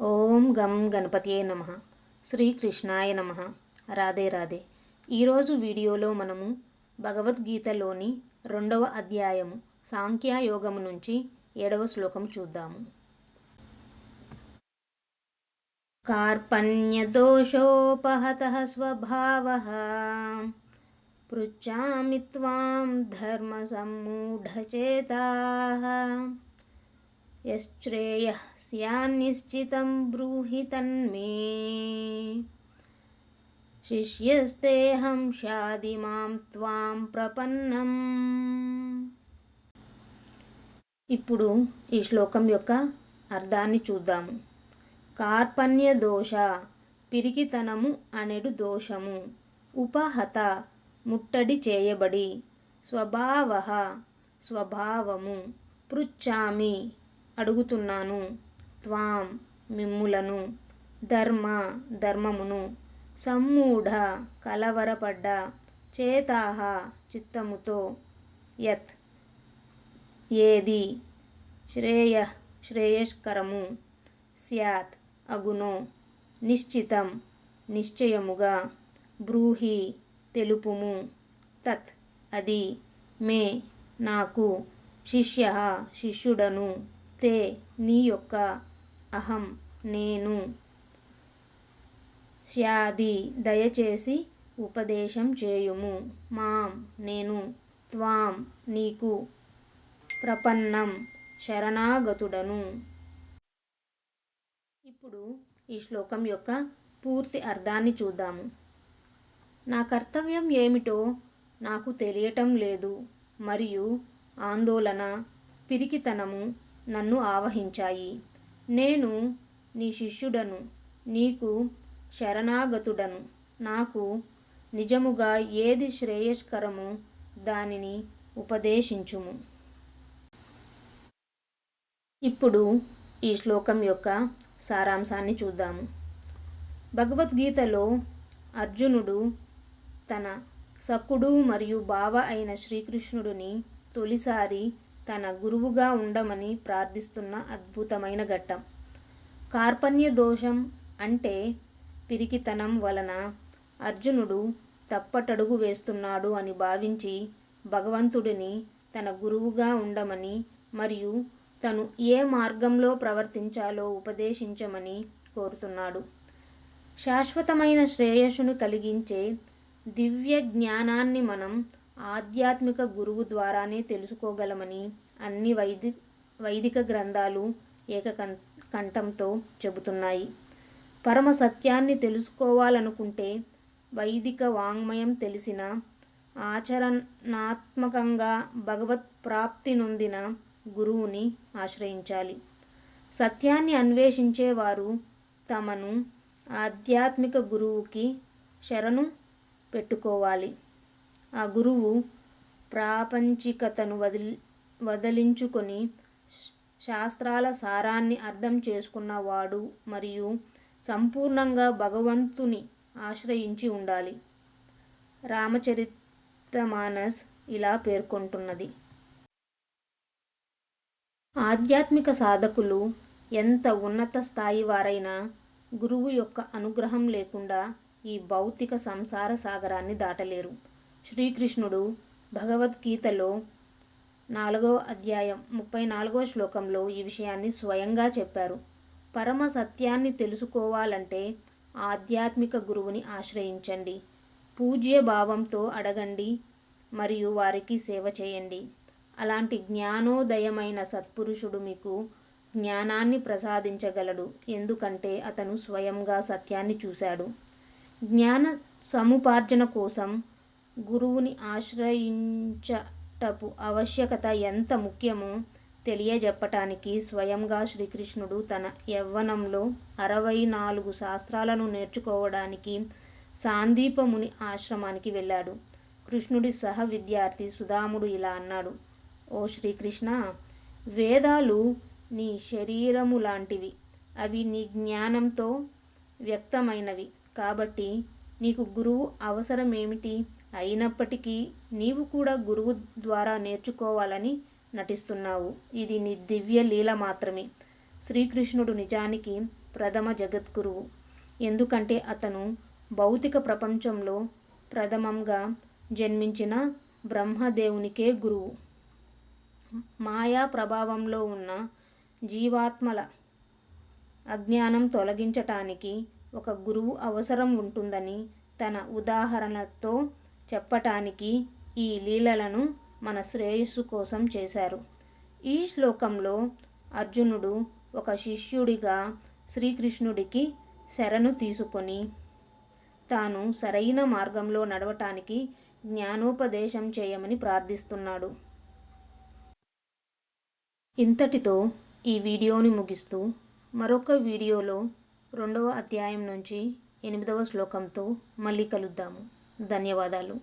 ఓం గం గణపతియే నమః. శ్రీకృష్ణాయ నమః. రాధే రాధే. ఈరోజు వీడియోలో మనము భగవద్గీతలోని 2వ అధ్యాయము సాంఖ్యయోగము నుంచి 7వ శ్లోకం చూద్దాము. కార్పణ్యదోషోపహతః స్వభావః పృచ్ఛామి త్వాం ధర్మసమ్మూఢచేతాః యశ్రేయః స్యాన్నిశ్చితం బ్రూహి తన్మే శిష్యస్తేహం షాది మాం త్వాం ప్రపన్నం. ఇప్పుడు ఈ శ్లోకం యొక్క అర్థాన్ని చూద్దాము. కార్పణ్య దోష పిరికితనము అనెడు దోషము, ఉపహత ముట్టడి చేయబడి, స్వభావః స్వభావము, పృచ్ఛామి అడుగుతున్నాను, త్వాం మిమ్ములను, ధర్మమును, సమ్మూఢ కలవరపడ్డ, చేతాః చిత్తముతో, యత్ ఏది, శ్రేయస్కరము, స్యాత్ అగునో, నిశ్చితం నిశ్చయముగా, బ్రూహి తెలుపుము, తత్ అది, మే నాకు, శిష్యః శిష్యుడను, తే నీ యొక్క, అహం నేను, స్యాది దయచేసి ఉపదేశం చేయుము, మాం నేను, త్వాం నీకు, ప్రపన్నం శరణాగతుడను. ఇప్పుడు ఈ శ్లోకం యొక్క పూర్తి అర్థాన్ని చూద్దాము. నా కర్తవ్యం ఏమిటో నాకు తెలియటం లేదు మరియు ఆందోళన, పిరికితనము నన్ను ఆవహించాయి. నేను నీ శిష్యుడను, నీకు శరణాగతుడను. నాకు నిజముగా ఏది శ్రేయస్కరమో దానిని ఉపదేశించుము. ఇప్పుడు ఈ శ్లోకం యొక్క సారాంశాన్ని చూద్దాము. భగవద్గీతలో అర్జునుడు తన సఖుడు మరియు బావ అయిన శ్రీకృష్ణుడిని తొలిసారి తన గురువుగా ఉండమని ప్రార్థిస్తున్న అద్భుతమైన ఘట్టం. కార్పణ్య దోషం అంటే పిరికితనం వలన అర్జునుడు తప్పటడుగు వేస్తున్నాడు అని భావించి భగవంతుడిని తన గురువుగా ఉండమని మరియు తను ఏ మార్గంలో ప్రవర్తించాలో ఉపదేశించమని కోరుతున్నాడు. శాశ్వతమైన శ్రేయస్సును కలిగించే దివ్య జ్ఞానాన్ని మనం ఆధ్యాత్మిక గురువు ద్వారానే తెలుసుకోగలమని అన్ని వైదిక గ్రంథాలు ఏకకంఠంతో చెబుతున్నాయి. పరమ సత్యాన్ని తెలుసుకోవాలనుకుంటే వైదిక వాంగ్మయం తెలిసిన, ఆచరణాత్మకంగా భగవత్ ప్రాప్తి నొందిన గురువుని ఆశ్రయించాలి. సత్యాన్ని అన్వేషించేవారు తమను ఆధ్యాత్మిక గురువుకి శరణు పెట్టుకోవాలి. ఆ గురువు ప్రాపంచికతను వదిలించుకొని శాస్త్రాల సారాన్ని అర్థం చేసుకున్నవాడు మరియు సంపూర్ణంగా భగవంతుని ఆశ్రయించి ఉండాలి. రామచరితమానస్ ఇలా పేర్కొంటున్నది. ఆధ్యాత్మిక సాధకులు ఎంత ఉన్నత స్థాయి వారైనా గురువు యొక్క అనుగ్రహం లేకుండా ఈ భౌతిక సంసార సాగరాన్ని దాటలేరు. శ్రీకృష్ణుడు భగవద్గీతలో 4వ అధ్యాయం 34వ శ్లోకంలో ఈ విషయాన్ని స్వయంగా చెప్పారు. పరమ సత్యాన్ని తెలుసుకోవాలంటే ఆధ్యాత్మిక గురువుని ఆశ్రయించండి, పూజ్య భావంతో అడగండి మరియు వారికి సేవ చేయండి. అలాంటి జ్ఞానోదయమైన సత్పురుషుడు మీకు జ్ఞానాన్ని ప్రసాదించగలడు, ఎందుకంటే అతను స్వయంగా సత్యాన్ని చూశాడు. జ్ఞాన సముపార్జన కోసం గురువుని ఆశ్రయించటపు ఆవశ్యకత ఎంత ముఖ్యమో తెలియజెప్పటానికి స్వయంగా శ్రీకృష్ణుడు తన యవ్వనంలో 64 శాస్త్రాలను నేర్చుకోవడానికి సాందీపముని ఆశ్రమానికి వెళ్ళాడు. కృష్ణుడి సహ విద్యార్థి సుధాముడు ఇలా అన్నాడు, ఓ శ్రీకృష్ణ, వేదాలు నీ శరీరము లాంటివి, అవి నీ జ్ఞానంతో వ్యక్తమైనవి. కాబట్టి నీకు గురువు అవసరమేమిటి? అయినప్పటికీ నీవు కూడా గురువు ద్వారా నేర్చుకోవాలని నటిస్తున్నావు. ఇది నీ దివ్య లీల మాత్రమే. శ్రీకృష్ణుడు నిజానికి ప్రథమ జగద్గురువు. ఎందుకంటే అతను భౌతిక ప్రపంచంలో ప్రథమంగా జన్మించిన బ్రహ్మదేవునికే గురువు. మాయా ప్రభావంలో ఉన్న జీవాత్మల అజ్ఞానం తొలగించటానికి ఒక గురువు అవసరం ఉంటుందని తన ఉదాహరణతో చెప్పటానికి ఈ లీలలను మన శ్రేయస్సు కోసం చేశారు. ఈ శ్లోకంలో అర్జునుడు ఒక శిష్యుడిగా శ్రీకృష్ణుడికి శరణు తీసుకొని తాను సరైన మార్గంలో నడవటానికి జ్ఞానోపదేశం చేయమని ప్రార్థిస్తున్నాడు. ఇంతటితో ఈ వీడియోని ముగిస్తూ మరొక వీడియోలో 2వ అధ్యాయం నుంచి 8వ శ్లోకంతో మళ్ళీ కలుద్దాము. ధన్యవాదాలు.